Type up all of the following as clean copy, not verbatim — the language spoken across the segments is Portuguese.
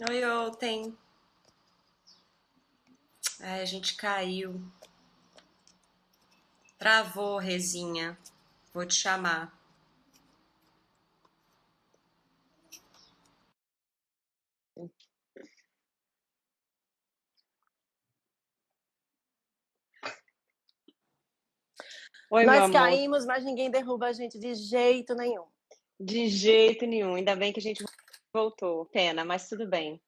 Oi, tem. Ai, a gente caiu. Travou, Rezinha. Vou te chamar. Oi, meu Nós amor. caímos, mas ninguém derruba a gente de jeito nenhum. De jeito nenhum. Ainda bem que a gente voltou. Pena, mas tudo bem.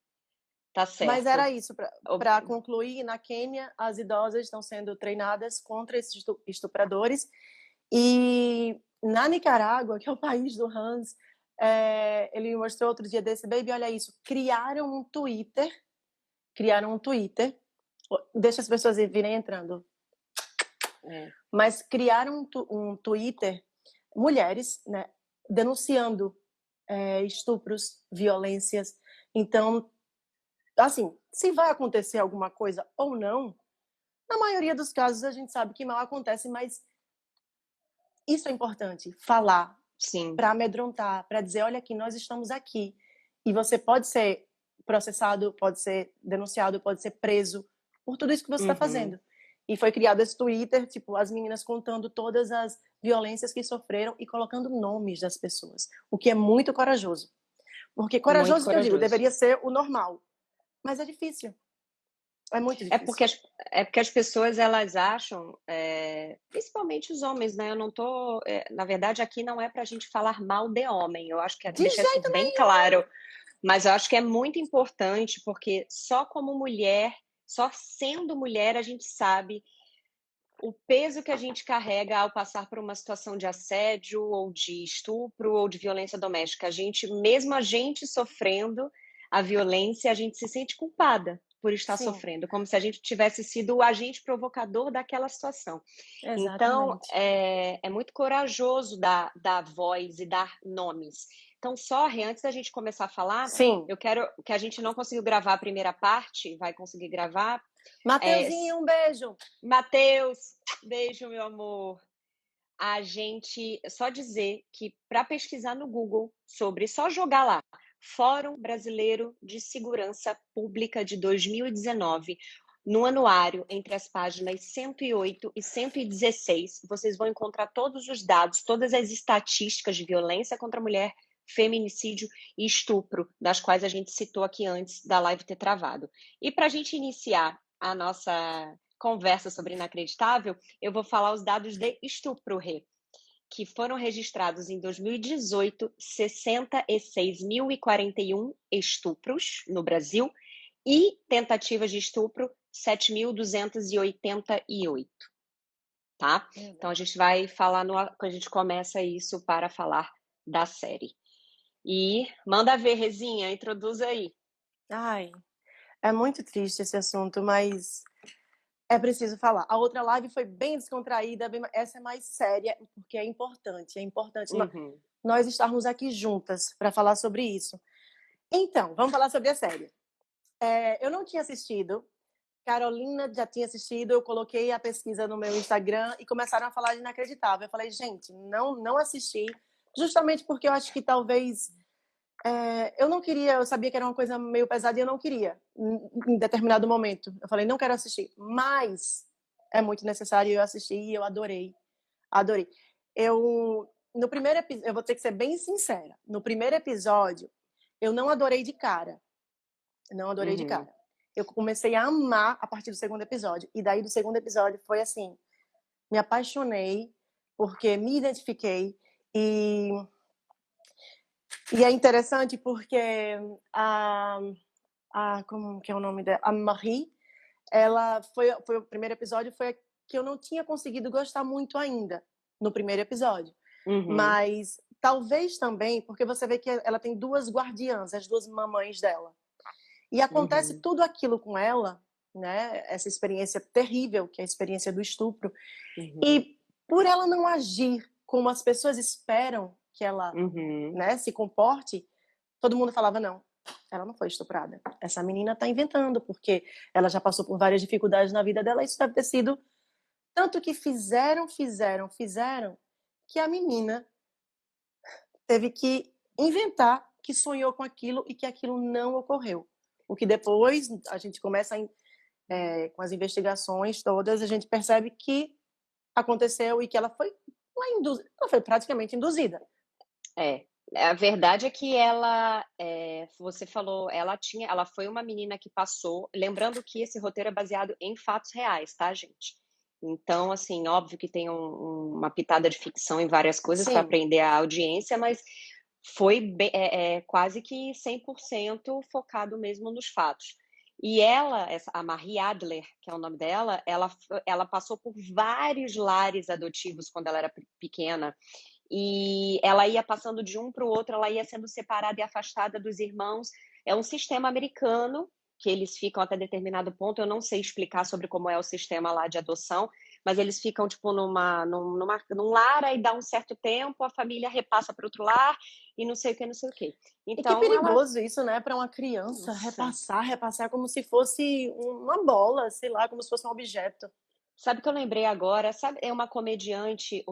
Tá Mas certo. era isso, para concluir, na Quênia, as idosas estão sendo treinadas contra esses estupradores. E na Nicarágua, que é o país do Hans, ele mostrou outro dia desse, baby, olha isso, criaram um Twitter, deixa as pessoas virem entrando, É. mas criaram um Twitter, mulheres, né, denunciando estupros, violências. Então, assim, se vai acontecer alguma coisa ou não, na maioria dos casos a gente sabe que mal acontece, mas isso é importante, falar, Sim. para amedrontar, para dizer, olha aqui, nós estamos aqui. E você pode ser processado, pode ser denunciado, pode ser preso por tudo isso que você está Uhum. fazendo. E foi criado esse Twitter, tipo, as meninas contando todas as violências que sofreram e colocando nomes das pessoas, o que é muito corajoso. Porque Muito corajoso que eu digo, corajoso. deveria ser o normal, mas é difícil. É muito É porque difícil. as, é porque as pessoas elas acham, principalmente os homens, né? Eu não tô, na verdade, aqui não é para a gente falar mal de homem. Eu acho que é De deixar isso jeito bem nenhum. claro. Mas eu acho que é muito importante porque só como mulher, só sendo mulher, a gente sabe o peso que a gente carrega ao passar por uma situação de assédio ou de estupro ou de violência doméstica. Mesmo a gente sofrendo a violência, a gente se sente culpada por estar Sim, sofrendo, como se a gente tivesse sido o agente provocador daquela situação. Então, exatamente. é muito corajoso dar voz e dar nomes. Então, Sorry, antes da gente começar a falar, Sim. eu quero que a gente não conseguiu gravar a primeira parte, vai conseguir gravar. É, Mateuzinho, um beijo. Matheus, beijo, meu amor. A gente só dizer que para pesquisar no Google sobre, só jogar lá, Fórum Brasileiro de Segurança Pública de 2019, no anuário, entre as páginas 108 e 116, vocês vão encontrar todos os dados, todas as estatísticas de violência contra a mulher, feminicídio e estupro, das quais a gente citou aqui antes da live ter travado. E para a gente iniciar a nossa conversa sobre inacreditável, eu vou falar os dados de estupro, Rê, que foram registrados em 2018 66.041 estupros no Brasil e tentativas de estupro 7.288, tá? Então a gente vai falar quando a gente começa isso para falar da série. E manda ver, Rezinha, introduz aí. Ai, é muito triste esse assunto, mas é preciso falar. A outra live foi bem descontraída, essa é mais séria, porque é importante. É importante Uhum. nós estarmos aqui juntas para falar sobre isso. Então, vamos falar sobre a série. Eu não tinha assistido, Carolina já tinha assistido, eu coloquei a pesquisa no meu Instagram e começaram a falar de Inacreditável. Eu falei, gente, não assisti, justamente porque eu acho que talvez eu não queria, eu sabia que era uma coisa meio pesada e eu não queria, em determinado momento. Eu falei, não quero assistir, mas é muito necessário, eu assisti e eu adorei, adorei. No primeiro episódio, eu vou ter que ser bem sincera, no primeiro episódio, eu não adorei de cara, não adorei de Uhum. cara. Eu comecei a amar a partir do segundo episódio, e daí do segundo episódio foi assim, me apaixonei, porque me identifiquei, e e é interessante porque a, como que é o nome dela? A Marie, ela foi o primeiro episódio, foi a que eu não tinha conseguido gostar muito ainda, no primeiro episódio. Uhum. Mas talvez também, porque você vê que ela tem duas guardiãs, as duas mamães dela. E acontece Uhum. tudo aquilo com ela, né? Essa experiência terrível, que é a experiência do estupro. Uhum. E por ela não agir como as pessoas esperam que ela, Uhum. né, se comporte, todo mundo falava, não, ela não foi estuprada. Essa menina está inventando, porque ela já passou por várias dificuldades na vida dela, isso deve ter sido tanto que fizeram, que a menina teve que inventar que sonhou com aquilo e que aquilo não ocorreu. O que depois a gente começa com as investigações todas, a gente percebe que aconteceu e que ela foi praticamente induzida. É. A verdade é que ela, você falou, ela foi uma menina que passou, lembrando que esse roteiro é baseado em fatos reais, tá, gente? Então, assim, óbvio que tem uma pitada de ficção em várias coisas para Sim. prender a audiência, mas foi quase que 100% focado mesmo nos fatos. E ela, a Marie Adler, que é o nome dela, ela passou por vários lares adotivos quando ela era pequena. E ela ia passando de um para o outro, ela ia sendo separada e afastada dos irmãos. É um sistema americano, que eles ficam até determinado ponto, eu não sei explicar sobre como é o sistema lá de adoção, mas eles ficam tipo num lar, aí dá um certo tempo, a família repassa para outro lar, e não sei o que, não sei o que. E que Então, ela... perigoso isso, né? Para uma criança repassar como se fosse uma bola, sei lá, como se fosse um objeto. Sabe o que eu lembrei agora? Sabe, é uma comediante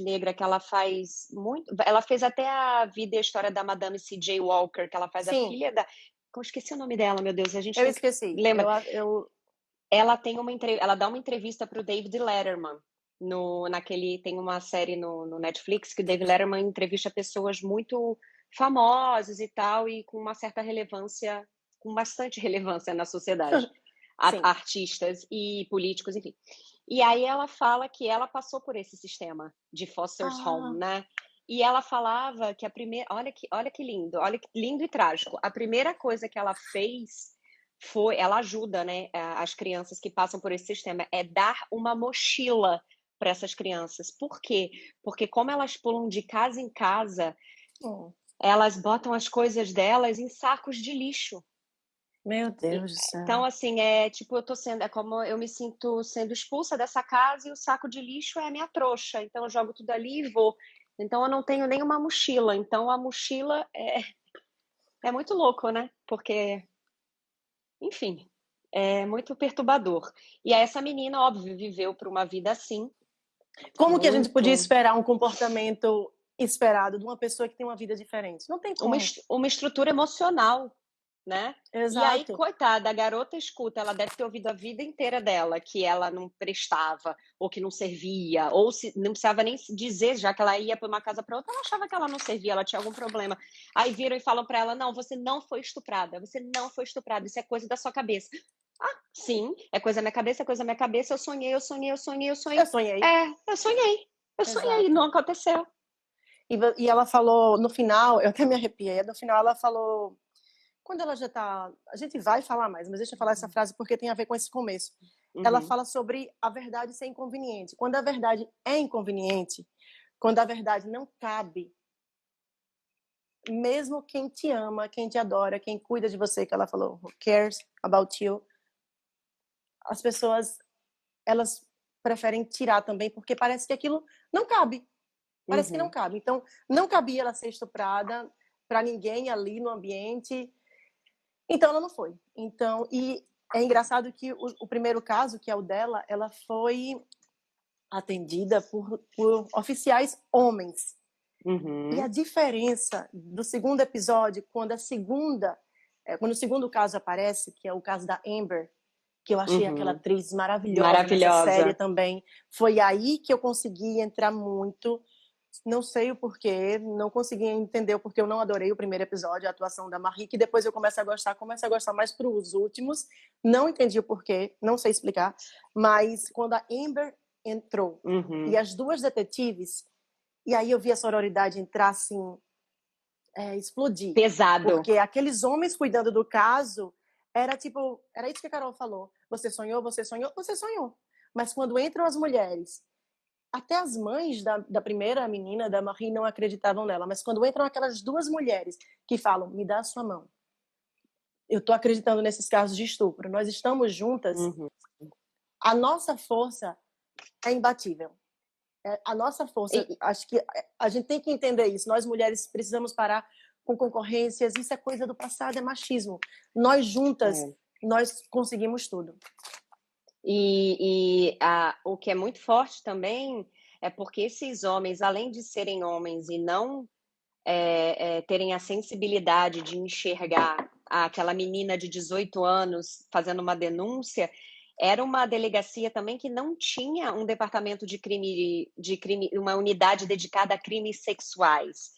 negra que ela faz muito. Ela fez até a vida e a história da Madame C.J. Walker, que ela faz a Sim, filha da. Eu esqueci o nome dela, meu Deus, a gente eu tem que. esqueci. Lembra? Eu... Ela tem ela dá uma entrevista para o David Letterman. Tem uma série no Netflix que o David Letterman entrevista pessoas muito famosas e tal, e com uma certa relevância, com bastante relevância na sociedade. Sim. Artistas e políticos, enfim. E aí ela fala que ela passou por esse sistema de foster's home, né? E ela falava que a primeira... Olha que lindo, olha que lindo e trágico. A primeira coisa que ela fez ela ajuda, né, as crianças que passam por esse sistema, é dar uma mochila para essas crianças. Por quê? Porque como elas pulam de casa em casa, elas botam as coisas delas em sacos de lixo. Meu Deus do céu. Então, assim, é como eu me sinto sendo expulsa dessa casa e o saco de lixo é a minha trouxa. Então, eu jogo tudo ali e vou. Então, eu não tenho nenhuma mochila. Então, a mochila é muito louco, né? Porque, enfim, é muito perturbador. E aí, essa menina, óbvio, viveu por uma vida assim. Como que a gente podia esperar um comportamento esperado de uma pessoa que tem uma vida diferente? Não tem como. Uma estrutura emocional, né? Exato. E aí, coitada, a garota escuta, ela deve ter ouvido a vida inteira dela que ela não prestava, ou que não servia, ou não precisava nem dizer, já que ela ia para uma casa para outra, ela achava que ela não servia, ela tinha algum problema. Aí viram e falam para ela, não, você não foi estuprada, isso é coisa da sua cabeça. Ah, sim, é coisa da minha cabeça, é coisa da minha cabeça, eu sonhei. Eu sonhei. Eu sonhei, não aconteceu. E ela falou, no final, eu até me arrepiei, no final ela falou, quando ela já tá, a gente vai falar mais, mas deixa eu falar essa frase porque tem a ver com esse começo. Ela fala sobre a verdade ser inconveniente. Quando a verdade é inconveniente, quando a verdade não cabe, mesmo quem te ama, quem te adora, quem cuida de você, que ela falou, who cares about you, as pessoas, elas preferem tirar também, porque parece que aquilo não cabe. Parece que não cabe. Então, não cabia ela ser estuprada para ninguém ali no ambiente. Então, ela não foi. Então, e é engraçado que o primeiro caso, que é o dela, ela foi atendida por oficiais homens. E a diferença do segundo episódio, quando o segundo caso aparece, que é o caso da Amber, que eu achei aquela atriz maravilhosa nessa série também, foi aí que eu consegui entrar muito. Não sei o porquê, não consegui entender o porquê eu não adorei o primeiro episódio, a atuação da Marie, que depois eu começo a gostar mais para os últimos. Não entendi o porquê, não sei explicar, mas quando a Amber entrou e as duas detetives, e aí eu vi a sororidade entrar assim, explodir. Pesado. Porque aqueles homens cuidando do caso, era isso que a Carol falou. Você sonhou. Mas quando entram as mulheres, até as mães da primeira menina, da Marie, não acreditavam nela. Mas quando entram aquelas duas mulheres que falam, me dá a sua mão. Eu estou acreditando nesses casos de estupro. Nós estamos juntas. A nossa força é imbatível. A nossa força, acho que a gente tem que entender isso. Nós, mulheres, precisamos parar com concorrências. Isso é coisa do passado, é machismo. Nós juntas, nós conseguimos tudo. O que é muito forte também é porque esses homens, além de serem homens e não terem a sensibilidade de enxergar aquela menina de 18 anos fazendo uma denúncia, era uma delegacia também que não tinha um departamento de crime, uma unidade dedicada a crimes sexuais.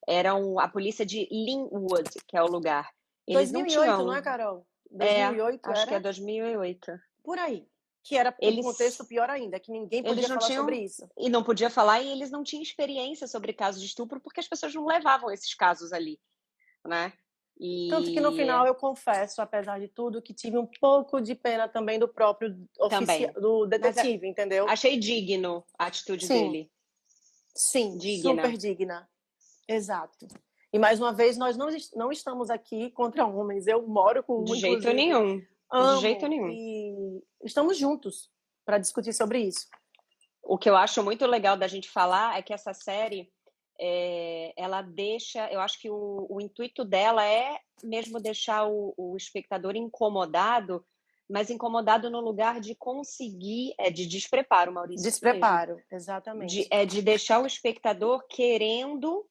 Era a polícia de Linwood, que é o lugar. Eles não 2008, não é, tinham. Carol? 2008 Acho que é era 2008. por aí. Que era um contexto Eles, pior ainda, que ninguém eles podia não falar sobre tinham, isso. e não podia falar, e eles não tinham experiência sobre casos de estupro, porque as pessoas não levavam esses casos ali, né? Tanto que no E final eu confesso, apesar de tudo, que tive um pouco de pena também do próprio também. do Mas detetive, entendeu? achei digno a atitude Sim, dele. sim, Digna. super digna. Exato. E mais uma vez, nós não estamos aqui contra homens. Eu moro com De um, jeito inclusive, nenhum. De jeito amo nenhum. e estamos juntos para discutir sobre isso. O que eu acho muito legal da gente falar é que essa série, ela deixa, eu acho que o intuito dela é mesmo deixar o espectador incomodado, mas incomodado no lugar de conseguir, de despreparo, Maurício, isso mesmo. Despreparo, exatamente. De deixar o espectador querendo,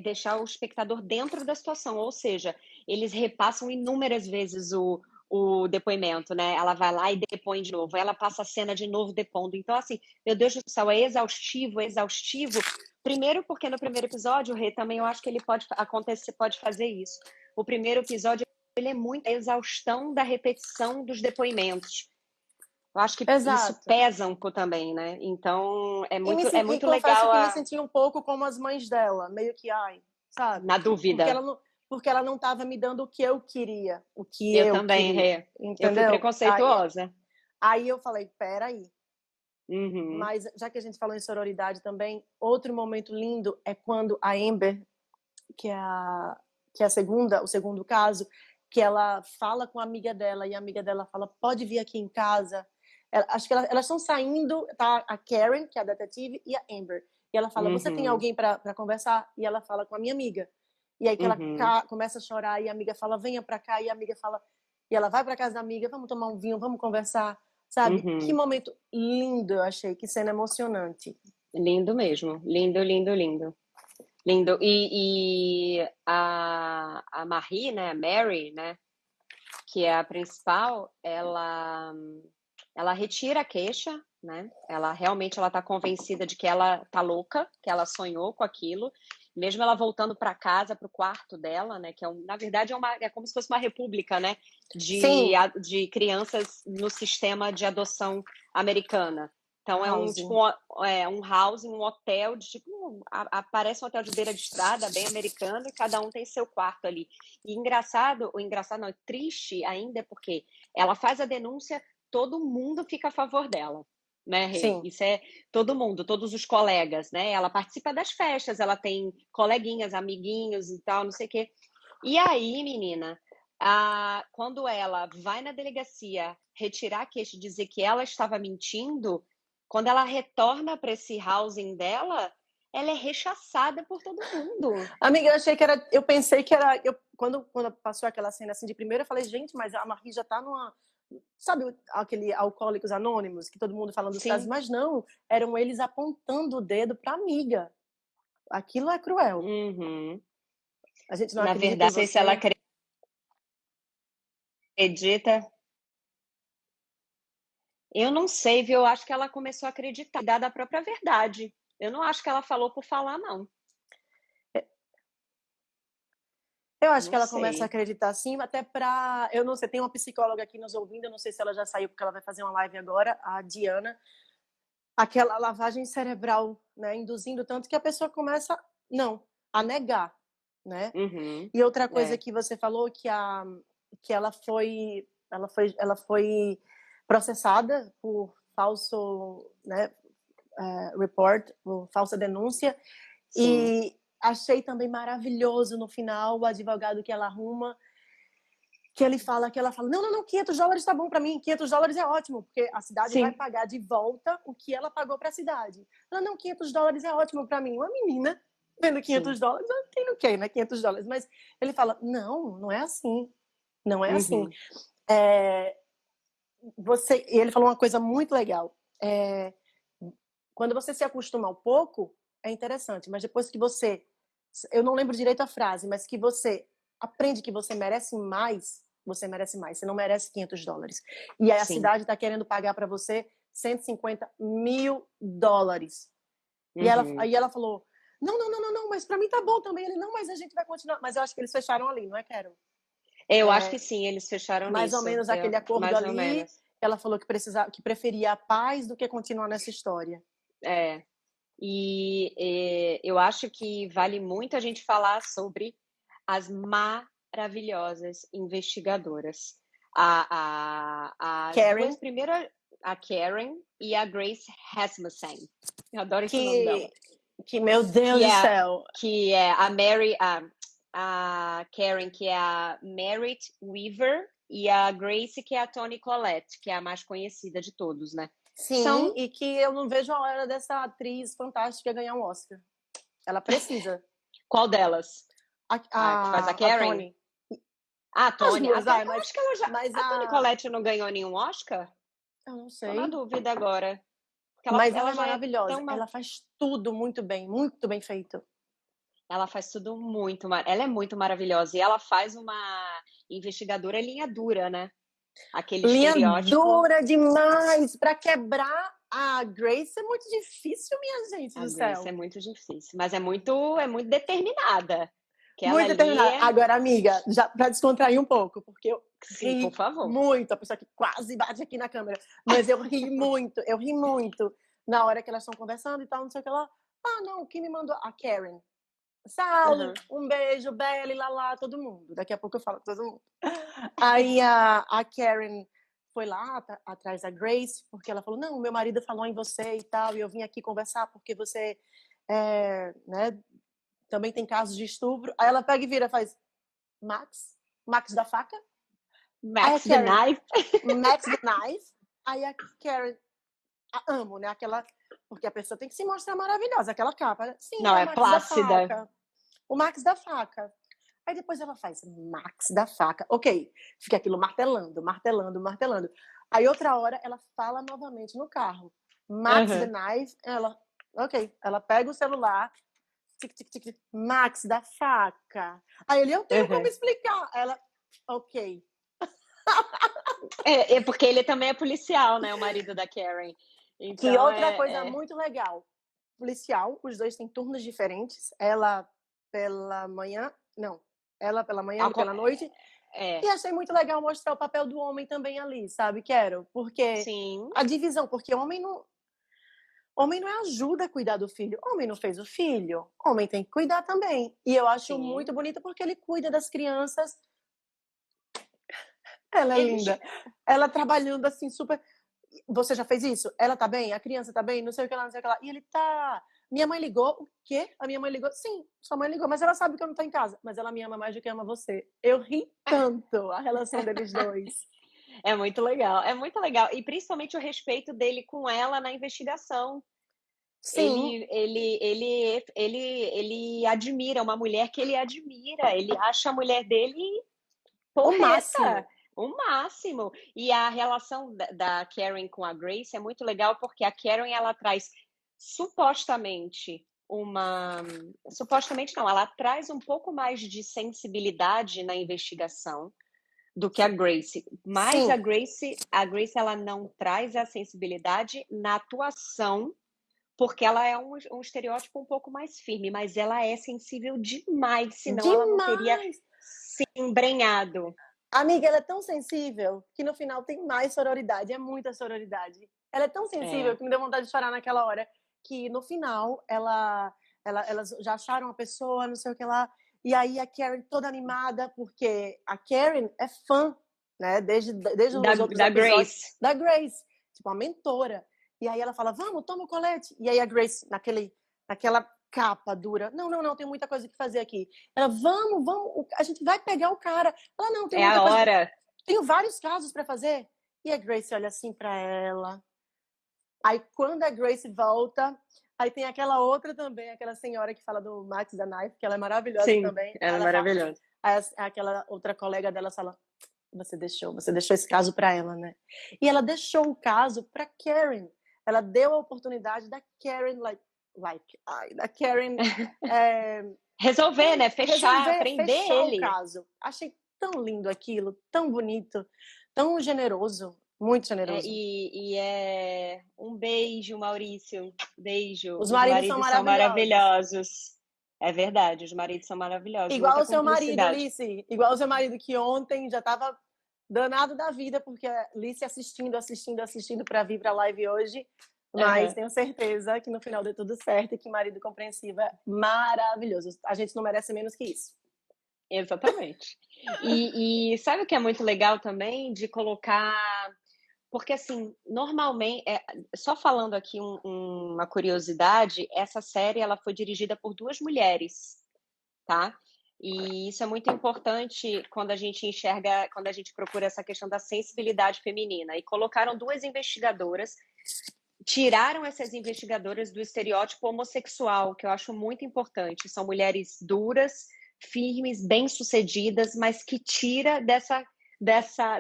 deixar o espectador dentro da situação, ou seja, eles repassam inúmeras vezes o depoimento, né? Ela vai lá e depõe de novo, ela passa a cena de novo depondo. Então, assim, meu Deus do céu, é exaustivo, é exaustivo. Primeiro, porque no primeiro episódio, o Rê, também eu acho que ele pode fazer isso. O primeiro episódio, ele é muito a exaustão da repetição dos depoimentos. Eu acho que isso Exato. pesa um pouco também, né? Então, é E muito confesso legal que me senti um pouco como as mães dela, meio que, ai, sabe? na dúvida. Porque ela não estava me dando o que eu queria, o que Eu eu também, queria, Rê. Eu fui entendeu? preconceituosa. Aí eu falei, peraí. Uhum. Mas já que a gente falou em sororidade também, outro momento lindo é quando a Amber, que é a segunda, o segundo caso, que ela fala com a amiga dela e a amiga dela fala, pode vir aqui em casa. Acho que elas estão saindo, tá a Karen, que é a detetive, e a Amber. E ela fala, você tem Uhum. alguém para conversar? E ela fala com a minha amiga. E aí que ela Uhum. começa a chorar e a amiga fala, venha para cá. E a amiga fala, e ela vai para casa da amiga, vamos tomar um vinho, vamos conversar. Sabe? Que Uhum. momento lindo, eu achei, que cena emocionante. Lindo mesmo. Lindo, lindo, lindo. Lindo. E a Marie, né, a Mary, né, que é a principal, ela retira a queixa, né? Ela realmente ela tá convencida de que ela tá louca, que ela sonhou com aquilo. Mesmo ela voltando para casa, para o quarto dela, né? Que na verdade é como se fosse uma república, né? Sim, De crianças no sistema de adoção americana. Então é house. um house, um hotel de tipo, parece um hotel de beira de estrada, bem americano, e cada um tem seu quarto ali. E o engraçado não, é triste ainda porque ela faz a denúncia, todo mundo fica a favor dela, né, Rê? Sim. Isso é todo mundo, todos os colegas, né? Ela participa das festas, ela tem coleguinhas, amiguinhos e tal, não sei o quê. E aí, menina, quando ela vai na delegacia retirar a queixa e dizer que ela estava mentindo, quando ela retorna para esse housing dela, ela é rechaçada por todo mundo. Amiga, eu pensei que era, quando passou aquela cena assim de primeira, eu falei, gente, mas a Marie já tá numa, sabe, aquele Alcoólicos Anônimos, que todo mundo falando dos casos, Sim. mas não, eram eles apontando o dedo pra amiga. Aquilo é cruel. Uhum. A gente não Na acredita em verdade, não sei se ela você. acredita. Eu não sei, viu? Eu acho que ela começou a acreditar, da própria verdade. Eu não acho que ela falou por falar, não. Eu acho que Não ela começa a sei. acreditar sim, até pra, eu não sei, tem uma psicóloga aqui nos ouvindo, eu não sei se ela já saiu porque ela vai fazer uma live agora, a Diana, aquela lavagem cerebral, né, induzindo tanto que a pessoa começa, não, a negar, né? Uhum. E outra coisa É. que você falou que ela foi processada por falso, né, report, por falsa denúncia, Sim. e achei também maravilhoso no final o advogado que ela arruma, que ela fala, não, não, não, $500 tá bom para mim, $500 é ótimo, porque a cidade vai Sim. pagar de volta o que ela pagou para a cidade. Ela, não, $500 é ótimo para mim. Uma menina vendo Sim. $500, quem não quer, né, $500, mas ele fala, não, não é assim, não é assim. Uhum. E ele falou uma coisa muito legal, quando você se acostuma ao pouco, é interessante, mas depois que você, eu não lembro direito a frase, mas que você aprende que você merece mais, você merece mais. Você não merece $500. E aí a Sim. cidade está querendo pagar para você $150 mil. E Uhum. aí ela falou, não, mas para mim tá bom também. Ele, não, mas a gente vai continuar. Mas eu acho que eles fecharam ali, não é, Carol? Eu acho que sim, eles fecharam Mais ou nisso. menos aquele acordo Mais ou ali. menos. Ela falou que preferia a paz do que continuar nessa história. É. E eu acho que vale muito a gente falar sobre as maravilhosas investigadoras. As Karen, duas primeiras, a Karen e a Grace Rasmussen. Eu adoro esse nome dela. que meu Deus do céu. Que é a Mary, a Karen, que é a Merritt Weaver, e a Grace, que é a Toni Collette, que é a mais conhecida de todos, né? Sim, e que eu não vejo a hora dessa atriz fantástica ganhar um Oscar. Ela precisa. Qual delas? A que faz a a Karen? Toni. A As Toni. duas, Eu acho que ela já. mas A Toni Collette não ganhou nenhum Oscar? eu não Tô na sei. dúvida agora. Porque Mas ela é já é maravilhosa. tão. Ela faz tudo muito bem feito. Ela faz tudo muito. Ela é muito maravilhosa. E ela faz uma investigadora linha dura, né? Aquele Linha estereótipo. dura demais. Pra quebrar a Grace é muito difícil, minha gente A do Grace céu. é muito difícil, mas é muito determinada. Que ela Muito ali determinada. Agora, amiga, já pra descontrair um pouco, porque eu Sim, por ri favor. muito, a pessoa que quase bate aqui na câmera, mas eu ri muito na hora que elas estão conversando e tal, não sei o que lá. Ah, não, quem me mandou? A Karen. Saulo, um beijo, Bela, Lala, todo mundo. Daqui a pouco eu falo todo mundo. Aí a Karen foi lá atrás da Grace, porque ela falou, não, meu marido falou em você e tal, e eu vim aqui conversar porque você né, também tem casos de estupro. Aí ela pega e vira e faz, Max da faca? Max the Karen, Knife. Max the Knife. Aí a Karen, amo, né? Porque a pessoa tem que se mostrar maravilhosa, aquela capa. Sim, Não, é o é Max da plácida. faca. O Max da faca. Aí depois ela faz Max da faca. Ok, fica aquilo martelando. Aí outra hora ela fala novamente no carro. Max the Knife. Ela pega o celular. Tic, tic, tic, tic, Max da faca. Aí ele, eu tenho como explicar. Ela, ok. É porque ele também é policial, né? O marido da Karen. Então, Que outra coisa muito legal. Policial, os dois têm turnos diferentes. Ela pela manhã, ele pela noite. E achei muito legal mostrar o papel do homem também ali, sabe, Quero? Porque Sim. a divisão, porque homem não é ajuda a cuidar do filho. Homem não fez o filho. Homem tem que cuidar também. E eu acho muito bonito porque ele cuida das crianças. Ela é linda. Ela trabalhando assim, super. Você já fez isso? Ela tá bem? A criança tá bem? Não sei o que lá, não sei o que lá. E ele tá. Minha mãe ligou. O quê? A minha mãe ligou? Sim, sua mãe ligou, mas ela sabe que eu não tô em casa. Mas ela me ama mais do que ama você. Eu ri tanto a relação deles dois. É muito legal, é muito legal. E principalmente o respeito dele com ela na investigação. Sim. Ele admira uma mulher que ele admira. Ele acha a mulher dele O correta. máximo. O máximo. E a relação da Karen com a Grace é muito legal porque a Karen, ela traz supostamente não, ela traz um pouco mais de sensibilidade na investigação do que a Grace. Mas Sim. a Grace ela não traz a sensibilidade na atuação, porque ela é um estereótipo um pouco mais firme, mas ela é sensível demais, senão ela não teria se embrenhado. Amiga, ela é tão sensível que no final tem mais sororidade, é muita sororidade. Ela é tão sensível que me deu vontade de chorar naquela hora, que no final elas já acharam a pessoa, não sei o que lá, e aí a Karen toda animada, porque a Karen é fã, né, desde os outros Da episódios Grace. da Grace, tipo, a mentora. E aí ela fala, vamos, toma o colete. E aí a Grace, naquela capa dura, não, tem muita coisa que fazer aqui. Ela, vamos, a gente vai pegar o cara. Ela, não, tem muita coisa. Hora. Tenho vários casos para fazer. E a Grace olha assim para ela. Aí quando a Grace volta, aí tem aquela outra também, aquela senhora que fala do Max da Knife, que ela é maravilhosa. Sim, também. ela é maravilhosa. Aí aquela outra colega dela fala, você deixou esse caso para ela, né? E ela deixou o caso para Karen. Ela deu a oportunidade da Karen, da Karen Resolver, né? Fechar, prender fechar o ele. caso. Achei tão lindo aquilo, tão bonito, tão generoso, muito generoso. É um beijo, Maurício. Beijo. Os Os maridos são maridos são maravilhosos. maravilhosos. É verdade, os maridos são maravilhosos. Igual Muita o seu marido, cumplicidade. Lice. Igual o seu marido que ontem já estava danado da vida, porque a Lice assistindo para vir para a live hoje. Mas Aham. tenho certeza que no final deu tudo certo e que marido compreensivo é maravilhoso. A gente não merece menos que isso. Exatamente. E sabe o que é muito legal também? De colocar. Porque, assim, normalmente, só falando aqui uma curiosidade, essa série ela foi dirigida por duas mulheres, tá? E isso é muito importante quando a gente enxerga, quando a gente procura essa questão da sensibilidade feminina. E colocaram duas investigadoras, tiraram essas investigadoras do estereótipo homossexual, que eu acho muito importante. São mulheres duras, firmes, bem-sucedidas, mas que tira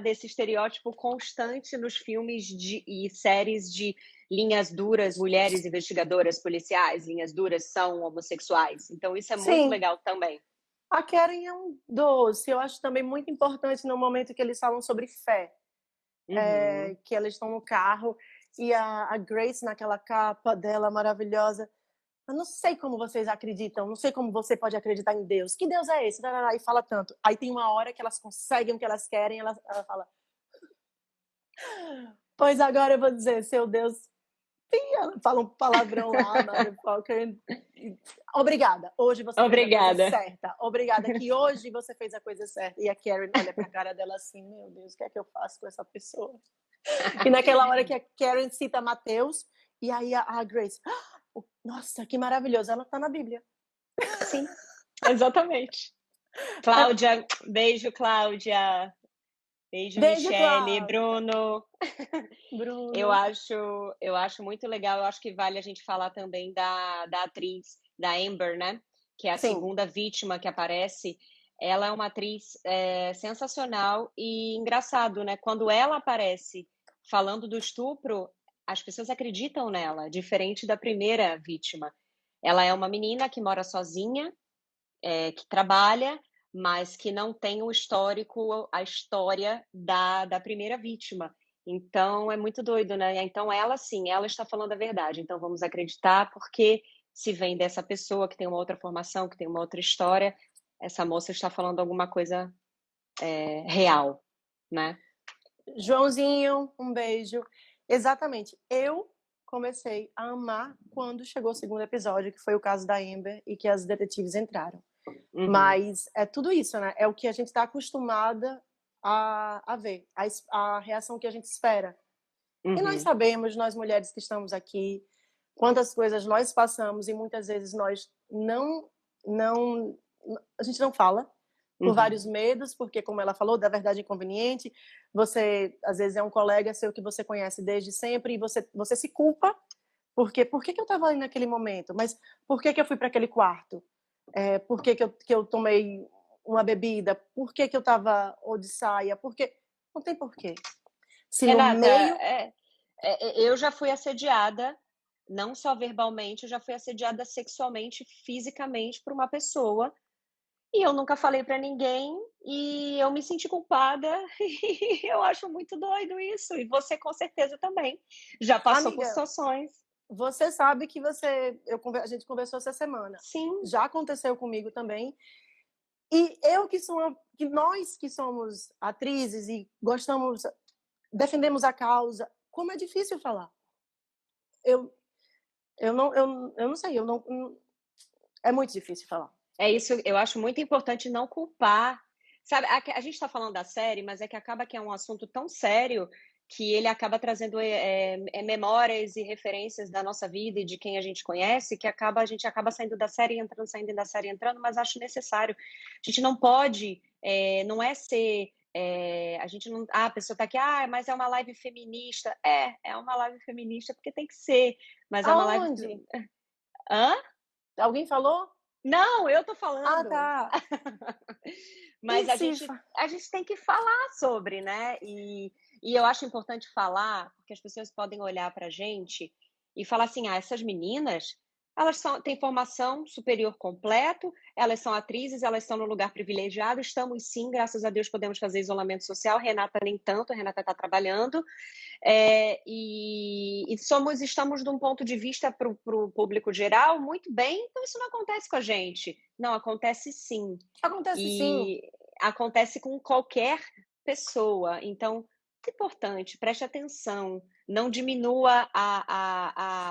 desse estereótipo constante nos filmes e séries de linhas duras, mulheres investigadoras policiais, linhas duras são homossexuais. Então isso é muito Sim, legal também. a Karen é um doce. Eu acho também muito importante no momento que eles falam sobre fé. Uhum. Que elas estão no carro e a Grace naquela capa dela maravilhosa. Eu não sei como vocês acreditam, não sei como você pode acreditar em Deus. Que Deus é esse? E fala tanto. Aí tem uma hora que elas conseguem o que elas querem, ela fala: pois agora eu vou dizer, seu Deus. E ela fala um palavrão lá, motherfucker. Obrigada, hoje você fez a coisa Obrigada. certa. Obrigada, que hoje você fez a coisa certa. E a Karen olha pra cara dela assim: meu Deus, o que é que eu faço com essa pessoa? E naquela hora que a Karen cita Mateus, e aí a Grace: nossa, que maravilhoso, ela tá na Bíblia. Sim, exatamente. Cláudia, beijo, Cláudia. Beijo, Beijo, Michele, Cláudia. Bruno. Eu Bruno. acho, eu acho muito legal. Eu acho que vale a gente falar também da atriz, da Amber, né? Que é a Sim, segunda vítima que aparece. Ela é uma atriz sensacional e engraçado, né? Quando ela aparece falando do estupro, as pessoas acreditam nela, diferente da primeira vítima. Ela é uma menina que mora sozinha, que trabalha, mas que não tem o histórico, a história da primeira vítima. Então é muito doido, né? Então ela sim, ela está falando a verdade. Então vamos acreditar, porque se vem dessa pessoa que tem uma outra formação, que tem uma outra história, essa moça está falando alguma coisa real, né? Joãozinho, um beijo. Exatamente. Eu comecei a amar quando chegou o segundo episódio, que foi o caso da Amber e que as detetives entraram. Uhum, Mas é tudo isso, né? É o que a gente está acostumada a ver, a reação que a gente espera. E nós uhum, sabemos, nós mulheres que estamos aqui, quantas coisas nós passamos e muitas vezes nós não, a gente não fala por uhum. vários medos, porque como ela falou, da verdade inconveniente, você às vezes é um colega seu que você conhece desde sempre e você se culpa, porque por que eu estava ali naquele momento? Mas por que eu fui para aquele quarto? Por que eu tomei uma bebida? Por que eu estava ou de saia? Porque não tem porquê. Se no Renata, meio eu já fui assediada, não só verbalmente, eu já fui assediada sexualmente, fisicamente por uma pessoa. E eu nunca falei pra ninguém e eu me senti culpada e eu acho muito doido isso. E você com certeza também já passou por amiga, situações. você sabe que a gente conversou essa semana. Sim, Já aconteceu comigo também. E que nós que somos atrizes e defendemos a causa, como é difícil falar. Eu, eu não sei, é muito difícil falar. é isso. Eu acho muito importante não culpar. Sabe, a gente está falando da série, mas é que acaba que é um assunto tão sério que ele acaba trazendo memórias e referências da nossa vida e de quem a gente conhece, que a gente acaba saindo da série entrando, saindo da série entrando, mas acho necessário. A gente não pode, não é ser. A gente não. A pessoa está aqui, mas é uma live feminista. É uma live feminista porque tem que ser, mas é uma live. Aonde? Hã? Alguém falou? Não, eu tô Ah, falando. tá. Mas a Se gente, a gente tem que falar sobre, né? E eu acho importante falar, porque as pessoas podem olhar pra gente e falar assim: essas meninas Elas têm formação superior completo, elas são atrizes, elas estão no lugar privilegiado, estamos sim, graças a Deus podemos fazer isolamento social, Renata nem tanto, a Renata está trabalhando, estamos de um ponto de vista para o público geral muito bem, então isso não acontece com a gente. Não, acontece sim. Acontece sim. E acontece com qualquer pessoa. Então, é importante, preste atenção, não diminua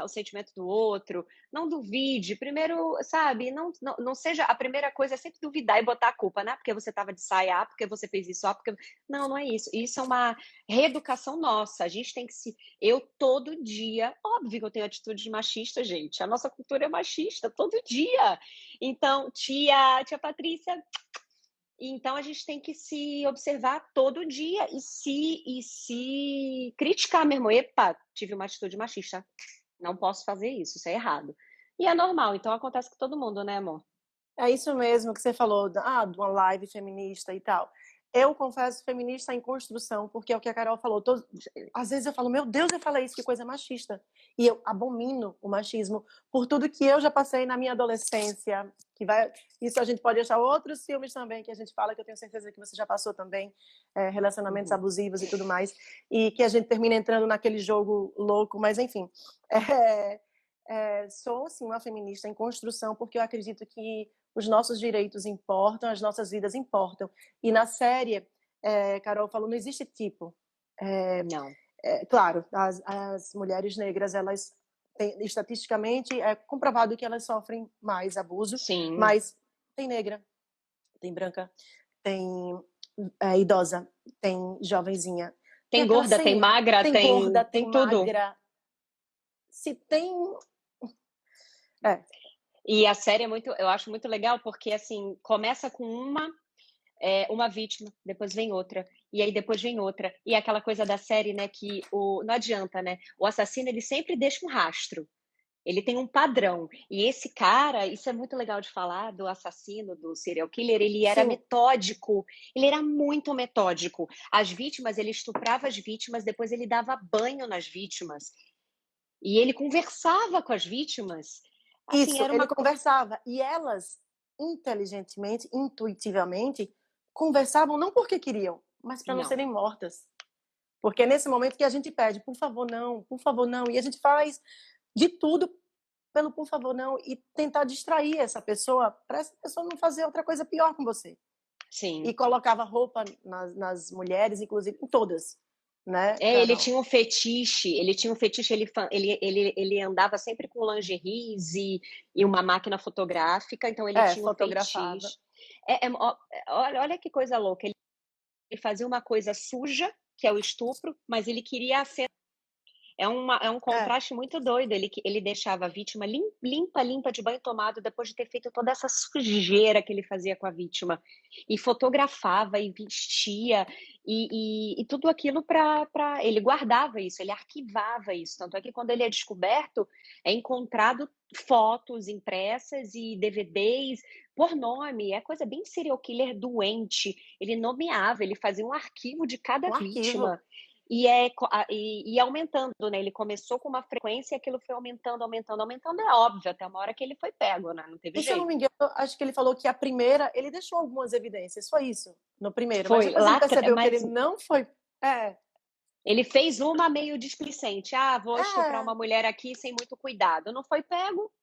o sentimento do outro, não duvide. Primeiro, sabe, não seja a primeira coisa é sempre duvidar e botar a culpa, né? Porque você estava de saia, porque você fez isso, porque. Não, não é isso. Isso é uma reeducação nossa. A gente tem que se. Eu todo dia, óbvio que eu tenho atitudes machistas, gente. A nossa cultura é machista todo dia. Então, tia Patrícia. Então a gente tem que se observar todo dia e se criticar mesmo. Epa, tive uma atitude machista. Não posso fazer isso é errado. E é normal, então acontece com todo mundo, né, amor? É isso mesmo que você falou, de uma live feminista e tal. Eu confesso feminista em construção, porque é o que a Carol falou. Às vezes eu falo, meu Deus, eu falei isso, que coisa machista. E eu abomino o machismo por tudo que eu já passei na minha adolescência. Isso a gente pode achar outros filmes também que a gente fala, que eu tenho certeza que você já passou também, relacionamentos abusivos e tudo mais, e que a gente termina entrando naquele jogo louco, mas enfim. Sou, sim, uma feminista em construção, porque eu acredito que os nossos direitos importam, as nossas vidas importam. E na série, Carol falou, não existe tipo. Não. Claro, as mulheres negras, elas estatisticamente é comprovado que elas sofrem mais abuso, Sim. mas tem negra, tem branca, tem idosa, tem jovenzinha. Tem gorda, tem magra, tem gorda, tem tudo. magra. Se tem... E a série eu acho muito legal porque, assim, começa com uma vítima, depois vem outra, e aí depois vem outra. E é aquela coisa da série, né, que não adianta, né? O assassino, ele sempre deixa um rastro. Ele tem um padrão. E esse cara, isso é muito legal de falar do assassino, do serial killer, ele era metódico. Ele era muito metódico. As vítimas, ele estuprava as vítimas, depois ele dava banho nas vítimas. E ele conversava com as vítimas. Assim, ele conversava. E elas, inteligentemente, intuitivamente, conversavam não porque queriam, mas para não serem mortas. Porque é nesse momento que a gente pede, por favor, não, por favor, não. E a gente faz de tudo pelo por favor, não. E tentar distrair essa pessoa, para essa pessoa não fazer outra coisa pior com você. Sim. E colocava roupa nas mulheres, inclusive em todas. Né, ele tinha um fetiche, ele andava sempre com lingeries e uma máquina fotográfica, então ele tinha um fetiche. Olha que coisa louca, ele fazia uma coisa suja, que é o estupro, mas ele queria ser... É um contraste muito doido. Ele deixava a vítima limpa de banho tomado depois de ter feito toda essa sujeira que ele fazia com a vítima. E fotografava e vestia e tudo aquilo ele guardava isso, ele arquivava isso. Tanto é que quando ele é descoberto, é encontrado fotos impressas e DVDs por nome. É coisa bem serial killer doente. Ele nomeava, ele fazia um arquivo de cada vítima. E aumentando, né? Ele começou com uma frequência e aquilo foi aumentando, é óbvio, até uma hora que ele foi pego, né? Não teve jeito. Se eu não me engano, acho que ele falou que a primeira, ele deixou algumas evidências, foi isso, no primeiro. Foi, mas depois ele percebeu que ele não foi... Ele fez uma meio displicente. Vou estuprar uma mulher aqui sem muito cuidado. Não foi pego,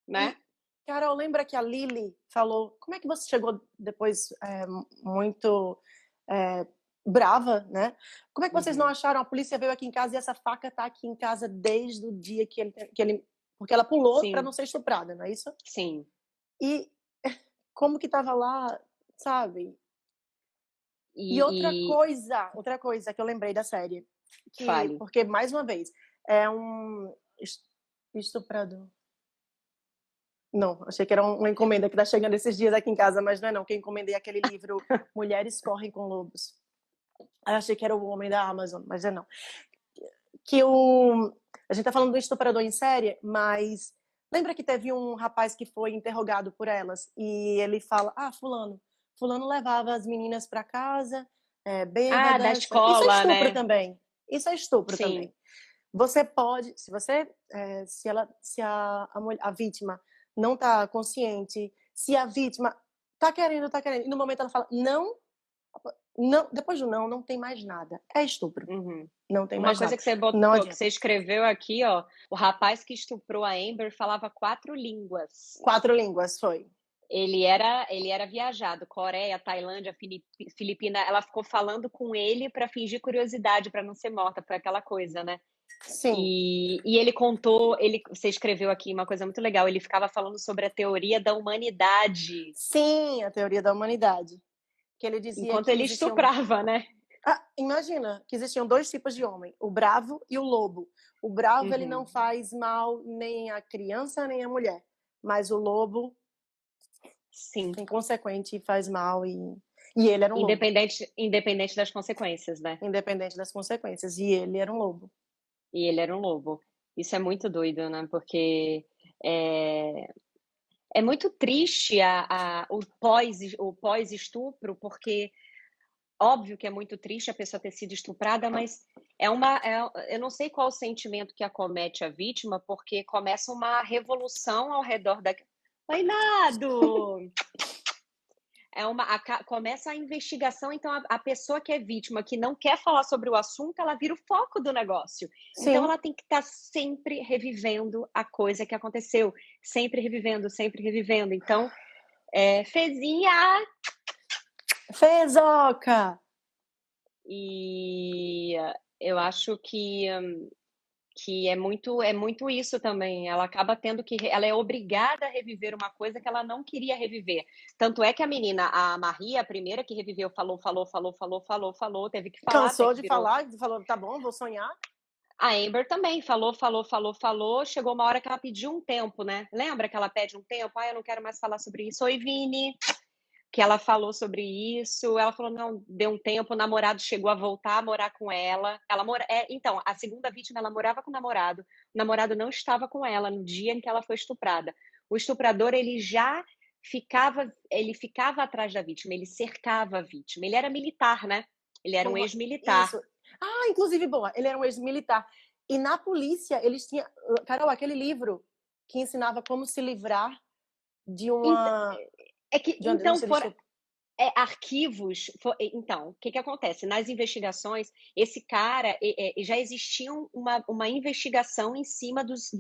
né? Carol, lembra que a Lily falou... Como é que você chegou depois muito... brava, né? Como é que vocês não acharam? A polícia veio aqui em casa e essa faca tá aqui em casa desde o dia que ele porque ela pulou para não ser estuprada, não é isso? Sim. E como que tava lá, sabe? E outra coisa que eu lembrei da série, porque mais uma vez é um estuprador. Não, achei que era uma encomenda que tá chegando esses dias aqui em casa, mas não é não. Que eu encomendei aquele livro Mulheres Correm com Lobos. Eu achei que era o homem da Amazon, mas não. A gente tá falando do estuprador em série, mas lembra que teve um rapaz que foi interrogado por elas e ele fala, fulano levava as meninas para casa, bêbadas. Da escola, isso é estupro né? também. Isso é estupro também. Você pode, se a vítima não está consciente, se a vítima está querendo, e no momento ela fala não, não, depois do não, não tem mais nada. É estupro. Uhum. Não tem Uma mais coisa nada. que você Não botou, que adianta. você escreveu aqui, ó, o rapaz que estuprou a Amber falava 4 línguas. 4 línguas, foi. Ele era viajado, Coreia, Tailândia, Filipina. Ela ficou falando com ele para fingir curiosidade, para não ser morta, foi aquela coisa, né? Sim, E ele contou, você escreveu aqui uma coisa muito legal. Ele ficava falando sobre a teoria da humanidade sim, a teoria da humanidade. Que ele dizia enquanto que ele existiam. estuprava, né? Imagina que existiam 2 tipos de homem, o bravo e o lobo. O bravo, ele não Uhum. faz mal nem à criança nem à mulher, mas o lobo, Sim, inconsequente, faz mal e ele era um lobo, independente das consequências, né? independente das consequências. E ele era um lobo. E ele era um lobo. Isso é muito doido, né? Porque é, é muito triste o pós-estupro, porque óbvio que é muito triste a pessoa ter sido estuprada, mas eu não sei qual o sentimento que acomete a vítima, porque começa uma revolução ao redor da. Oi, Nado! Começa a investigação, então a pessoa que é vítima, que não quer falar sobre o assunto, ela vira o foco do negócio. Então Sim, ela tem que estar sempre revivendo a coisa que aconteceu, sempre revivendo, sempre revivendo. Então, Fezinha! fezoca! E eu acho que é muito isso também. Ela acaba tendo que. Ela é obrigada a reviver uma coisa que ela não queria reviver. Tanto é que a menina, a Maria, a primeira que reviveu, falou, teve que falar até Cansou que de virou. falar, falou, tá bom, vou sonhar. A Amber também falou. Chegou uma hora que ela pediu um tempo, né? Lembra que ela pede um tempo? Eu não quero mais falar sobre isso. Oi, Vini. Que ela falou sobre isso. Ela falou, não, deu um tempo, o namorado chegou a voltar a morar com ela. Então, a segunda vítima, ela morava com o namorado não estava com ela no dia em que ela foi estuprada. O estuprador, ele ficava atrás da vítima, ele cercava a vítima. Ele era militar, né? Ele era um ex-militar. Isso. Inclusive, boa, ele era um ex-militar. E na polícia, eles tinham. Carol, aquele livro que ensinava como se livrar de uma. É que, De uma então, denúncia de estupro. arquivos. Então, o que acontece? Nas investigações, esse cara já existia uma investigação em cima dos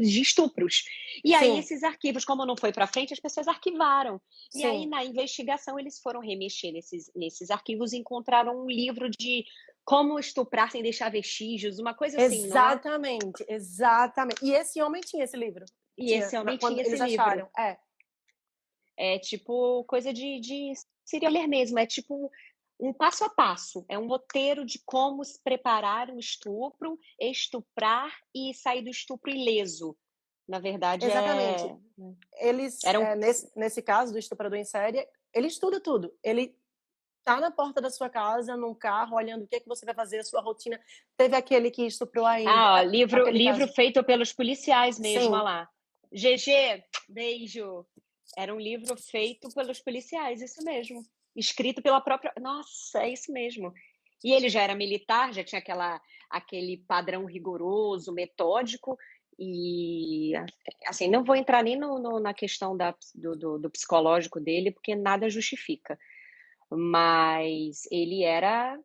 estupros. E aí, Sim, esses arquivos, como não foi para frente, as pessoas arquivaram. E aí, sim. na investigação, eles foram remexer nesses arquivos e encontraram um livro de como estuprar sem deixar vestígios, uma coisa assim, não é? Exatamente, exatamente. E esse homem tinha esse livro. E Tinha, esse homem quando tinha esse eles livro. acharam. É. É tipo coisa de serial killer mesmo, é tipo um passo a passo, é um roteiro de como se preparar um estupro, estuprar e sair do estupro ileso. Na verdade, Exatamente. Eles, era um. nesse caso do estuprador em série, ele estuda tudo. Ele tá na porta da sua casa, num carro, olhando o que é que você vai fazer, a sua rotina. Teve aquele que estuprou ainda, Ó, livro, aquele livro caso. feito pelos policiais mesmo, olha Sim, lá. GG, beijo. Era um livro feito pelos policiais, isso mesmo. Escrito pela própria. Nossa, é isso mesmo. E ele já era militar, já tinha aquele padrão rigoroso, metódico. E, assim, não vou entrar nem na questão do psicológico dele, porque nada justifica. Mas ele era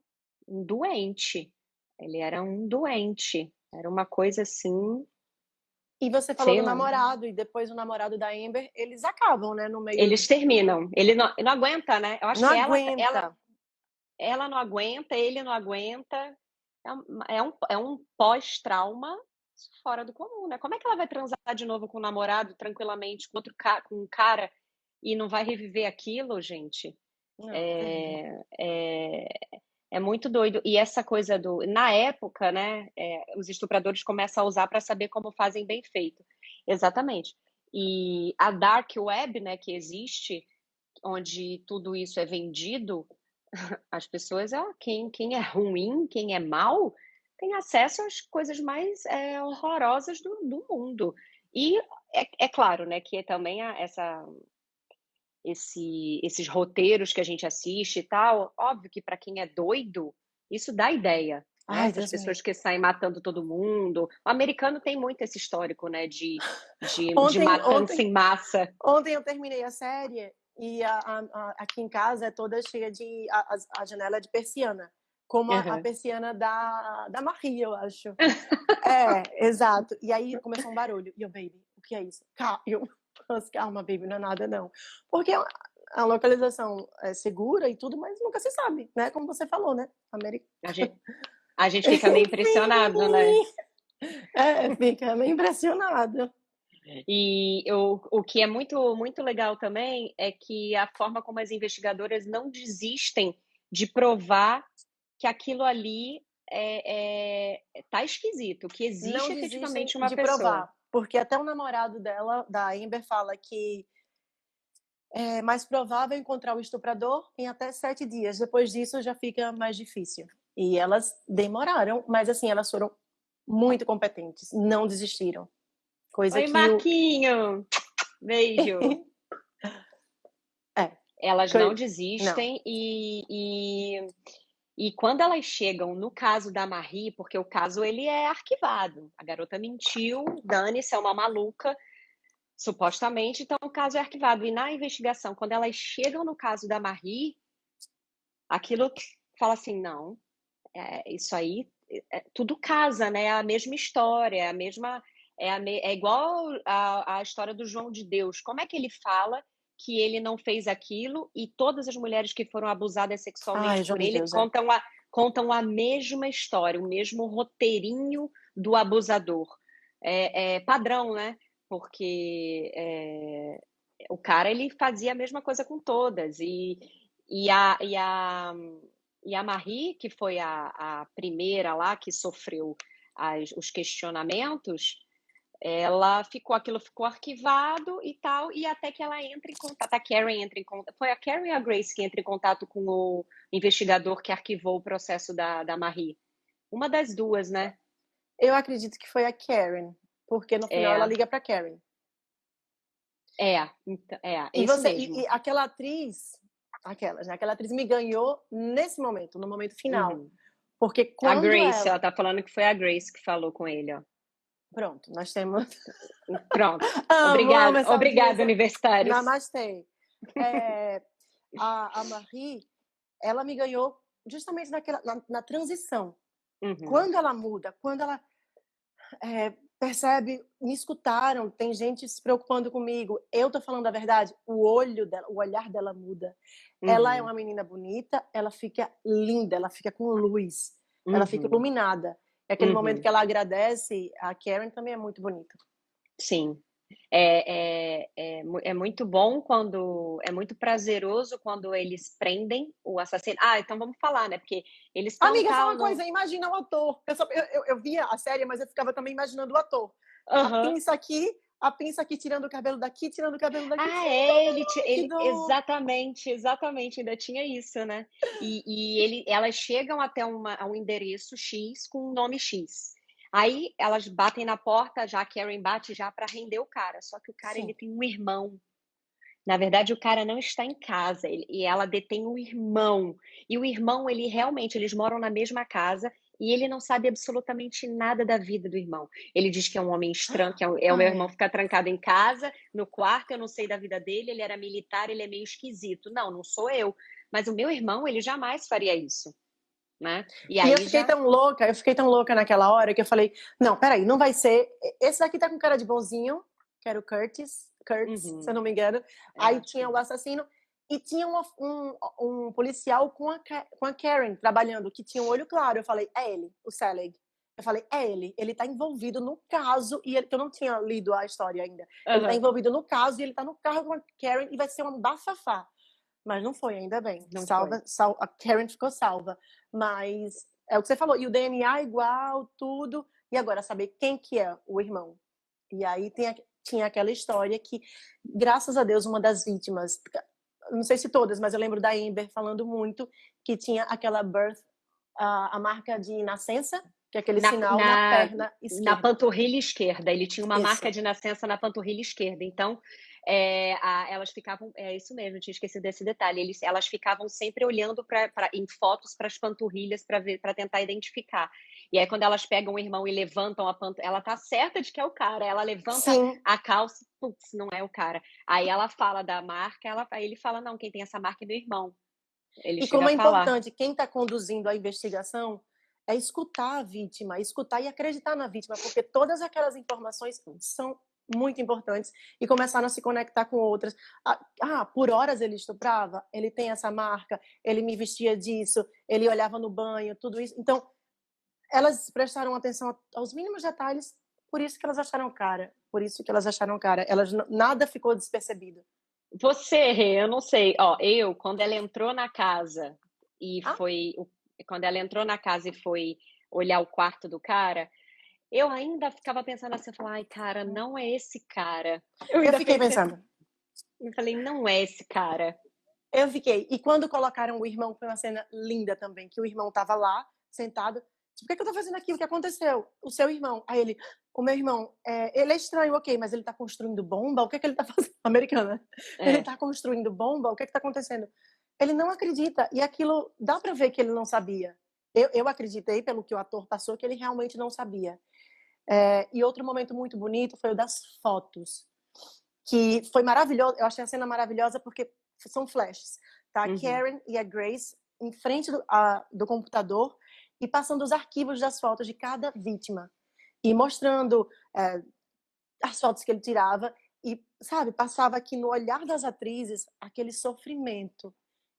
um doente. Ele era um doente. Era uma coisa assim, e você falou sei do lá. namorado, e depois o namorado da Amber, eles acabam, né, no meio. Eles terminam. Ele não aguenta, né? Eu acho Não que ela aguenta. ela não aguenta, ele não aguenta. É um pós-trauma fora do comum, né? Como é que ela vai transar de novo com o namorado tranquilamente, com um cara, e não vai reviver aquilo, gente? Não, terrível. É muito doido. E essa coisa na época, né, os estupradores começam a usar para saber como fazem bem feito. Exatamente. E a dark web, né, que existe, onde tudo isso é vendido, as pessoas, quem é ruim, quem é mal, tem acesso às coisas mais horrorosas do mundo. E é claro, né, que também esses roteiros que a gente assiste e tal, óbvio que para quem é doido, isso dá ideia. né? Ai, Essas Deus me pessoas livre. que saem matando todo mundo. O americano tem muito esse histórico, né? De Ontem, matança ontem, em massa. ontem eu terminei a série e aqui em casa é toda cheia de a janela é de persiana, como a Aham. persiana da Marie, eu acho. É, exato. E aí começou um barulho. E eu, baby, o que é isso? Calma, baby, não é nada não. Porque a localização é segura e tudo, mas nunca se sabe, né? Como você falou, né? América. A gente, a gente fica meio impressionado, né? Enfim, fica meio impressionado. E o que é muito, muito legal também é que a forma como as investigadoras não desistem de provar que aquilo ali tá esquisito, que Não existe desistem efetivamente uma de pessoa. provar, porque até o namorado dela, da Amber, fala que é mais provável encontrar o estuprador em até 7 dias. Depois disso já fica mais difícil. E elas demoraram, mas assim, elas foram muito competentes, não desistiram. Coisa Oi, que o. Marquinho! Beijo! É, Elas não coi- não. desistem e quando elas chegam no caso da Marie, porque o caso ele é arquivado, a garota mentiu, dane-se, é uma maluca, supostamente, então o caso é arquivado. E na investigação, quando elas chegam no caso da Marie, aquilo fala assim, não, isso aí, tudo casa, né? É a mesma história, é a mesma, é igual a história do João de Deus. Como é que ele fala que ele não fez aquilo e todas as mulheres que foram abusadas Ai, sexualmente João por de ele Deus, é. contam a mesma história, o mesmo roteirinho do abusador. É padrão, né? Porque o cara ele fazia a mesma coisa com todas e a, e a, e a Marie, que foi a primeira lá que sofreu os questionamentos, aquilo ficou arquivado e tal, e até que ela entra em contato, a Karen entra em contato, foi a Karen ou a Grace que entra em contato com o investigador que arquivou o processo da Marie? Uma das duas, né? Eu acredito que foi a Karen, porque no final ela É, liga pra Karen. é E isso você, mesmo. e aquela atriz, aquelas, né? Aquela atriz me ganhou nesse momento, no momento final. Uhum. Porque A quando Grace, ela ela. tá falando que foi a Grace que falou com ele, ó. Pronto, nós temos. Pronto. Amo Obrigada, essa obrigada, audiência. universitários. Namastê. É, a Marie, ela me ganhou justamente na transição. Uhum. Quando ela muda, quando ela percebe, me escutaram, tem gente se preocupando comigo, eu tô falando a verdade, o olho dela, o olhar dela muda. Ela é Uhum. uma menina bonita, ela fica linda, ela fica com luz, ela fica Uhum. iluminada. E aquele momento Uhum. que ela agradece, a Karen também é muito bonito. Sim. É muito bom quando. É muito prazeroso quando eles prendem o assassino. Ah, então vamos falar, né? Porque eles estão Amiga, só tal uma no. coisa, imagina o ator. Eu via a série, mas eu ficava também imaginando o ator. Aham. A pinça aqui, tirando o cabelo daqui, tirando o cabelo daqui. Ah, Que dor! exatamente, exatamente, ainda tinha isso, né? Elas chegam até a um endereço X com um nome X. Aí elas batem na porta, já a Karen bate já para render o cara. Só que o cara ele Sim. tem um irmão. Na verdade, o cara não está em casa e ela detém um irmão. E o irmão, ele realmente, eles moram na mesma casa e ele não sabe absolutamente nada da vida do irmão. Ele diz que é um homem estranho, que é o meu irmão Ai. ficar trancado em casa, no quarto, eu não sei da vida dele, ele era militar, ele é meio esquisito. Não, não sou eu. Mas o meu irmão, ele jamais faria isso, né? E E aí já. eu fiquei tão louca naquela hora que eu falei, não, peraí, não vai ser. Esse daqui tá com cara de bonzinho, que era o Kurtz, se eu Uhum, não me engano. Aí acho que tinha é. o assassino e tinha um policial com a Karen trabalhando, que tinha um olho claro. Eu falei, é ele, o Selig. Eu falei, é ele tá envolvido no caso, e ele, que eu não tinha lido a história ainda. Ele tá Uhum, envolvido no caso e ele tá no carro com a Karen e vai ser um bafafá. Mas não foi, ainda bem. não foi. A Karen ficou salva. Mas é o que você falou. E o DNA igual, tudo. E agora saber quem que é o irmão. E aí tinha aquela história que, graças a Deus, uma das vítimas, não sei se todas, mas eu lembro da Amber falando muito, que tinha aquela a marca de nascença, que é aquele Na, sinal na na, perna na esquerda. panturrilha esquerda. Ele tinha uma marca Isso. de nascença na panturrilha esquerda. Então, elas ficavam, é isso mesmo, eu tinha esquecido desse detalhe. Elas ficavam sempre olhando em fotos para as panturrilhas para ver, para tentar identificar. E aí, quando elas pegam o irmão e levantam a panturrilha, ela tá certa de que é o cara. Ela levanta Sim. a calça, putz, não é o cara. Aí ela fala da marca, aí ele fala, não, quem tem essa marca é meu irmão. Ele E chega como a é falar. importante, quem está conduzindo a investigação é escutar a vítima, escutar e acreditar na vítima, porque todas aquelas informações são muito importantes e começaram a se conectar com outras. Por horas ele estuprava, ele tem essa marca, ele me vestia disso, ele olhava no banho, tudo isso. Então, elas prestaram atenção aos mínimos detalhes, por isso que elas acharam cara, por isso que elas acharam cara. Nada ficou despercebido. Você, Rê, eu não sei. Ó, quando ela entrou na casa e Ah, quando ela entrou na casa e foi olhar o quarto do cara, eu ainda ficava pensando assim, eu falava, ai, cara, não é esse cara. Eu eu ainda fiquei pensei, pensando. eu falei, não é esse cara. Eu fiquei. E quando colocaram o irmão, foi uma cena linda também, que o irmão tava lá, sentado. Tipo, o que eu tô fazendo aqui? O que aconteceu? O seu irmão. Aí ele, o meu irmão, ele é estranho, ok, mas ele tá construindo bomba? O que é que ele tá fazendo? Americana. Ele É. tá construindo bomba? O que é que tá acontecendo? Ele não acredita. E aquilo, dá pra ver que ele não sabia. Eu acreditei, pelo que o ator passou, que ele realmente não sabia. E outro momento muito bonito foi o das fotos, que foi maravilhoso. Eu achei a cena maravilhosa porque são flashes. Tá a Karen e a Grace em frente do computador e passando os arquivos das fotos de cada vítima e mostrando as fotos que ele tirava e, sabe, passava aqui no olhar das atrizes aquele sofrimento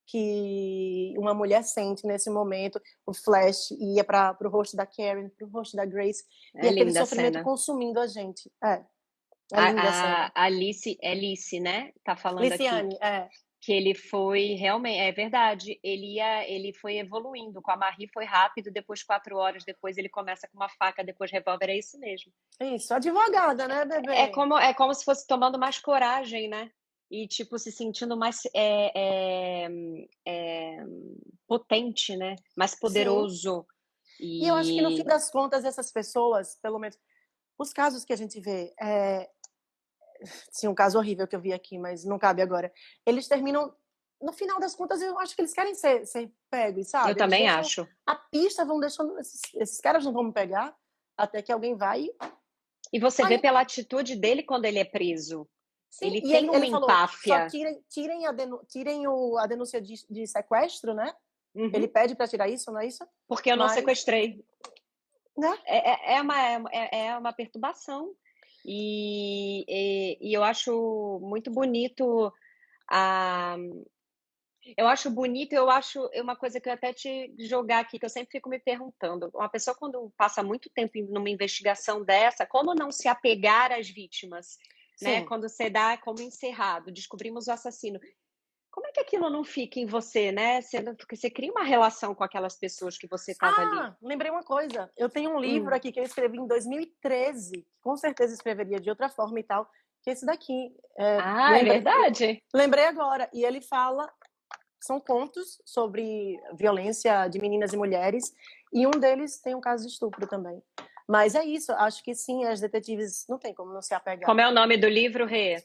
que uma mulher sente nesse momento. O flash ia para o rosto da Karen, para o rosto da Grace, e É aquele linda a sofrimento cena. consumindo a gente. É linda a cena. A Alice, né? Tá falando aqui Liciane, que ele foi realmente, é verdade, ele foi evoluindo. Com a Marie foi rápido, depois 4 horas depois ele começa com uma faca, depois revólver, é isso mesmo. isso, advogada, né, bebê? É como se fosse tomando mais coragem, né? E, tipo, se sentindo mais potente, né? Mais Sim. poderoso. E eu acho que no fim E das contas essas pessoas, pelo menos os casos que a gente vê, sim, um caso horrível que eu vi aqui, mas não cabe agora. Eles terminam, no final das contas, eu acho que eles querem ser pegos, eu sabe? Eles também deixam acho. a pista, vão deixando, esses caras não vão me pegar até que alguém vai. E você vê Aí, pela atitude dele quando ele é preso. sim, Ele e tem uma ele falou, só empáfia. tirem a denúncia de sequestro, né? Ele Uhum. pede para tirar isso, não é isso? Porque eu não Mas, sequestrei. né? É uma perturbação. E eu acho muito bonito a. Eu acho bonito, eu acho uma coisa que eu até te jogar aqui, que eu sempre fico me perguntando. Uma pessoa, quando passa muito tempo numa investigação dessa, como não se apegar às vítimas? Né? Sim. Quando você dá como encerrado, descobrimos o assassino. Como é que aquilo não fica em você, né? Porque você cria uma relação com aquelas pessoas que você estava ali. Lembrei uma coisa. Eu tenho um livro Hum. aqui que eu escrevi em 2013, que com certeza escreveria de outra forma e tal, que é esse daqui. Ah, é verdade? Lembrei agora. E ele fala, são contos sobre violência de meninas e mulheres, e um deles tem um caso de estupro também. Mas é isso, acho que sim, as detetives não tem como não se apegar. Como é o nome do livro, Rê?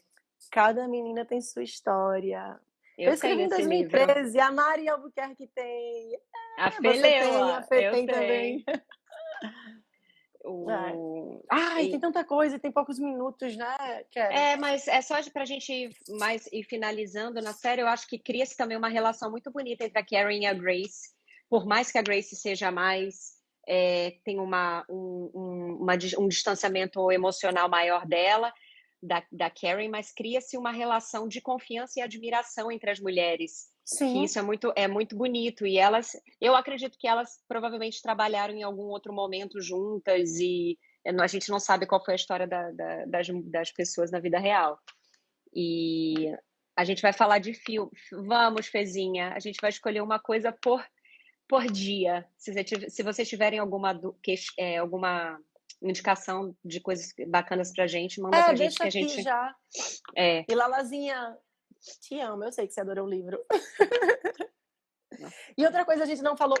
Cada menina tem sua história. Eu Eu escrevi tenho em esse livro. 2013, a Mari Albuquerque tem. A Fê Você leu, tem, a ó. Fê Eu tem também. tenho. É. O... Ai, tem E, tanta coisa, tem poucos minutos, né, Karen? mas é só para a gente ir finalizando na série. Eu acho que cria-se também uma relação muito bonita entre a Karen e a Grace. Por mais que a Grace seja mais. Tem um distanciamento emocional maior dela, da Karen, mas cria-se uma relação de confiança e admiração entre as mulheres. Que Sim. isso é muito bonito. E eu acredito que elas provavelmente trabalharam em algum outro momento juntas e a gente não sabe qual foi a história das pessoas na vida real. E a gente vai falar de filme. Vamos, Fezinha, a gente vai escolher uma coisa por dia. Se vocês tiverem alguma indicação de coisas bacanas pra gente, manda pra gente Deixa que a aqui gente. já. E Lalazinha, te amo, eu sei que você adorou o livro. E outra coisa, a gente não falou,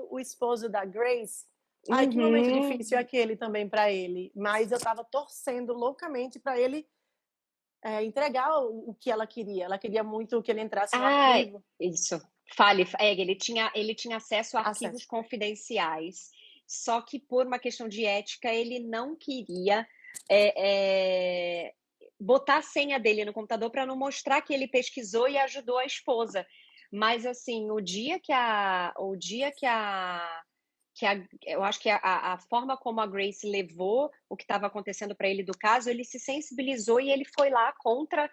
o esposo da Grace. Ai, que momento difícil aquele também para ele. Mas eu tava torcendo loucamente para ele entregar o que ela queria. Ela queria muito que ele entrasse no Ah, arquivo. isso. Fale. Ele tinha acesso a arquivos Acesso. confidenciais, só que por uma questão de ética, ele não queria é, é, botar a senha dele no computador para não mostrar que ele pesquisou e ajudou a esposa. Mas assim, eu acho que a forma como a Grace levou o que estava acontecendo para ele do caso, ele se sensibilizou e ele foi lá contra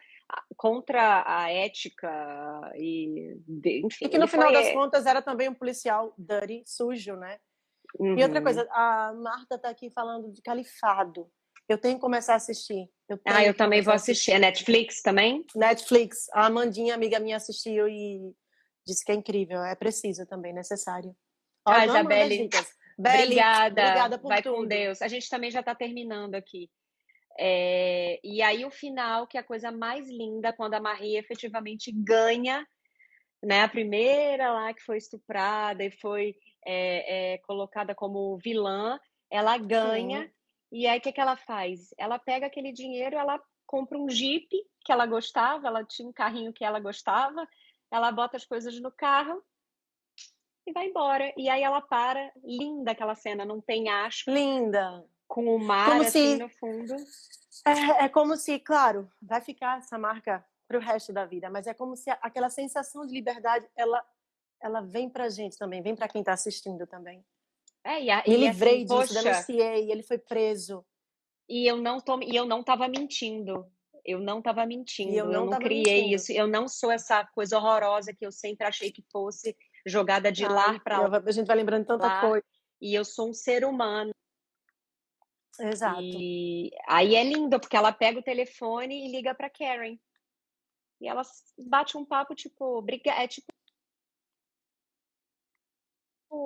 a ética enfim, E que no ele final foi. das contas era também um policial dirty, sujo, né? E outra Uhum. coisa, a Marta tá aqui falando de Califado. Eu tenho que começar a assistir. Eu Ah, tenho eu que também vou começar a assistir. É assistir. Netflix também? Netflix, a Amandinha, amiga minha, assistiu e disse que é incrível. É preciso também, necessário. Ó, Ah, amando as Isabelle, dicas. Beli, obrigada. obrigada por Vai com tudo. Deus. A gente também já está terminando aqui. E aí o final, que é a coisa mais linda, quando a Marie efetivamente ganha, né? A primeira lá que foi estuprada e foi colocada como vilã, ela ganha. Sim. E aí o que que ela faz? Ela pega aquele dinheiro, ela compra um Jeep que ela gostava, ela tinha um carrinho que ela gostava, ela bota as coisas no carro e vai embora. E aí ela para, linda aquela cena, num penhasco, Linda. com o mar Como assim se. no fundo. É como se, claro, vai ficar essa marca para o resto da vida, mas é como se aquela sensação de liberdade, ela vem pra gente também, vem para quem está assistindo também. Me E assim, livrei disso, poxa, denunciei, ele foi preso. e eu não estava mentindo. E eu Eu não não estava criei mentindo. isso. Eu não sou essa coisa horrorosa que eu sempre achei que fosse, jogada de Ai, lar para a gente vai lembrando tanta lar. coisa. E eu sou um ser humano. Exato. E aí é lindo, porque ela pega o telefone e liga para Karen. E ela bate um papo, tipo, tipo,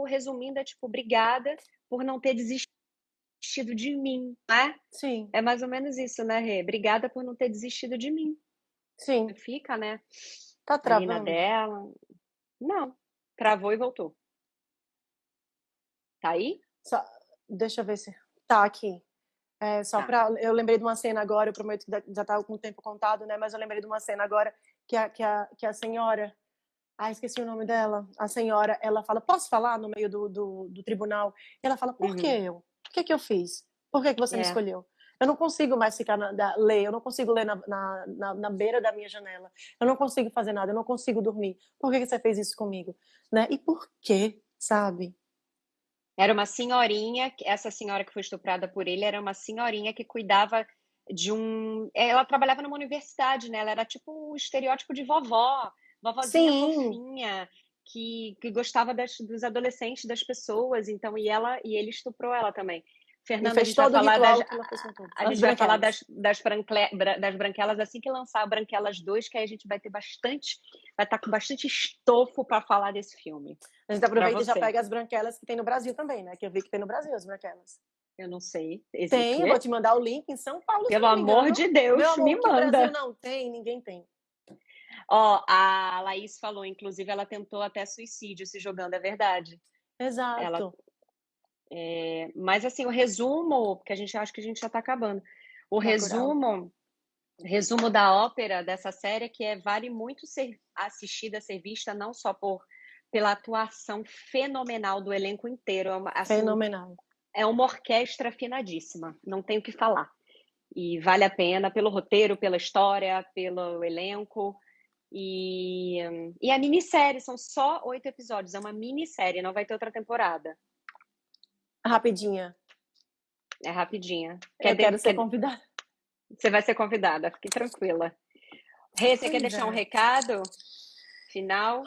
resumindo, é tipo, obrigada por não ter desistido de mim, né? Sim, É mais ou menos isso, né, Rê? Obrigada por não ter desistido de mim. sim. Fica, né, Tá ali na travando? dela. Não, travou e voltou. Tá aí? Só, deixa eu ver se. Tá aqui. Só Tá. para. Eu lembrei de uma cena agora, eu prometo que já tá com o tempo contado, né? Mas eu lembrei de uma cena agora que a senhora. Ah, esqueci o nome dela. A senhora, ela fala: posso falar no meio do tribunal? E ela fala: por que Uhum. eu? O que é que eu fiz? Por que você me É. escolheu? Eu não consigo mais ficar ler, eu não consigo ler na beira da minha janela. Eu não consigo fazer nada, eu não consigo dormir. Por que você fez isso comigo? Né? E por quê, sabe? Era uma senhorinha, essa senhora que foi estuprada por ele era uma senhorinha que cuidava de um. Ela trabalhava numa universidade, né? Ela era tipo um estereótipo de vovó, vovozinha Sim, fofinha, que gostava dos adolescentes, das pessoas. Então, e ele estuprou ela também. e Fernanda, a fez gente vai todo o falar das, ritual que ela fez com todos. a As gente vai falar branquelas. das branquelas assim que lançar Branquelas 2, que aí a gente vai estar com bastante estofo para falar desse filme. A gente Para aproveita e já você. pega as branquelas que tem no Brasil também, né? Que eu vi que tem no Brasil as branquelas. Eu não sei. Esse o Tem, eu vou quê? te mandar o link em São Paulo, se eu Pelo não me amor engano. de Meu Deus, amor, me o que o Brasil manda. não tem, ninguém tem. Ó, a Laís falou, inclusive, ela tentou até suicídio se jogando, é verdade. Ela, Exato. mas assim, o resumo, porque a gente acha que a gente já tá acabando. O Bacurau. resumo da ópera dessa série é que vale muito ser assistida, ser vista, não só pela atuação fenomenal do elenco inteiro, assim, Fenomenal. é uma orquestra afinadíssima, não tenho o que falar. E vale a pena pelo roteiro, pela história, pelo elenco. E a minissérie, são só 8 episódios, é uma minissérie, não vai ter outra temporada. Rapidinha. É rapidinha. Eu quero ser convidada. Você vai ser convidada, fique tranquila. Rê, você quer Pois deixar um é. recado final?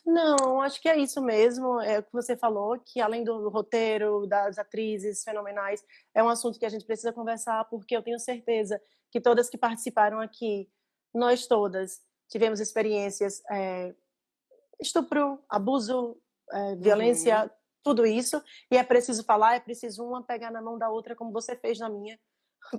Não, acho que é isso mesmo. É o que você falou, que além do roteiro, das atrizes fenomenais, é um assunto que a gente precisa conversar, porque eu tenho certeza que todas que participaram aqui, nós todas, tivemos experiências, estupro, abuso, Uhum, violência, tudo isso, e é preciso falar, é preciso uma pegar na mão da outra, como você fez na minha.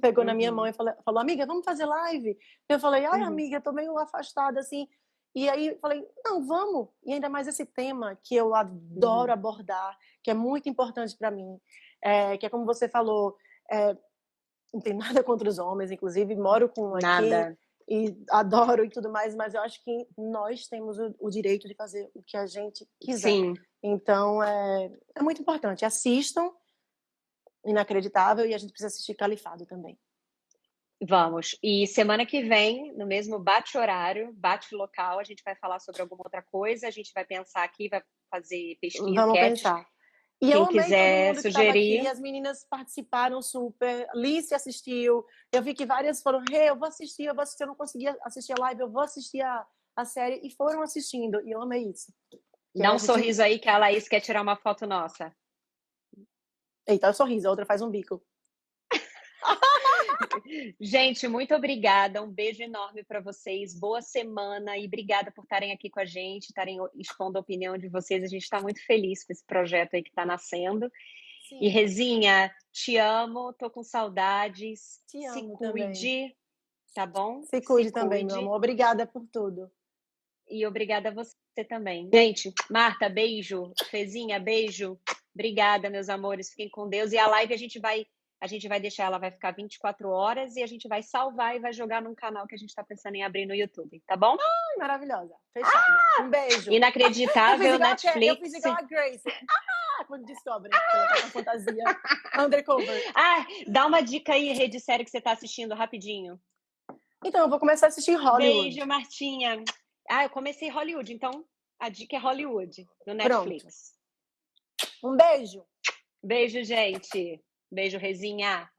Pegou na minha mão uhum, e falou, amiga, vamos fazer live? Eu falei, ai, uhum, amiga, tô meio afastada, assim. E aí falei, não, vamos. E ainda mais esse tema que eu adoro uhum, abordar, que é muito importante para mim, que é como você falou, é, não tenho nada contra os homens, inclusive moro com um aqui Nada. e adoro e tudo mais, mas eu acho que nós temos o direito de fazer o que a gente quiser. Sim. Então, é muito importante. Assistam Inacreditável e a gente precisa assistir Califado também. Vamos. E semana que vem, no mesmo bate-horário, bate-local, a gente vai falar sobre alguma outra coisa, a gente vai pensar aqui, vai fazer pesquisa, Vamos enquete. pensar. E Quem eu amei todo quiser mundo que estava aqui, sugerir. as meninas participaram super, Alice assistiu, eu vi que várias foram, eu vou assistir, eu não conseguia assistir a live, eu vou assistir a série, e foram assistindo, e eu amei isso. Dá um sorriso aí que a Laís quer tirar uma foto nossa. Eita, o sorriso, a outra faz um bico. Gente, muito obrigada, um beijo enorme para vocês, boa semana e obrigada por estarem aqui com a gente, estarem expondo a opinião de vocês, a gente está muito feliz com esse projeto aí que está nascendo. Sim. E Rezinha, te amo, tô com saudades, te amo se cuide, também. Tá bom? Se cuide também, meu amor, obrigada por tudo. E obrigada a você também. Gente, Marta, beijo, Rezinha, beijo, obrigada, meus amores, fiquem com Deus, e a live a gente vai deixar, ela vai ficar 24 horas e a gente vai salvar e vai jogar num canal que a gente tá pensando em abrir no YouTube, tá bom? Ai, maravilhosa. Fechado. Um beijo. Inacreditável, Netflix. Eu fiz igual a Grace. Quando descobrem que ela tá com fantasia undercover. Dá uma dica aí, rede série que você tá assistindo, rapidinho. Então, eu vou começar a assistir Hollywood. Beijo, Martinha. Eu comecei Hollywood, então a dica é Hollywood, no Netflix. Pronto. Um beijo. Beijo, gente. Beijo, Rezinha.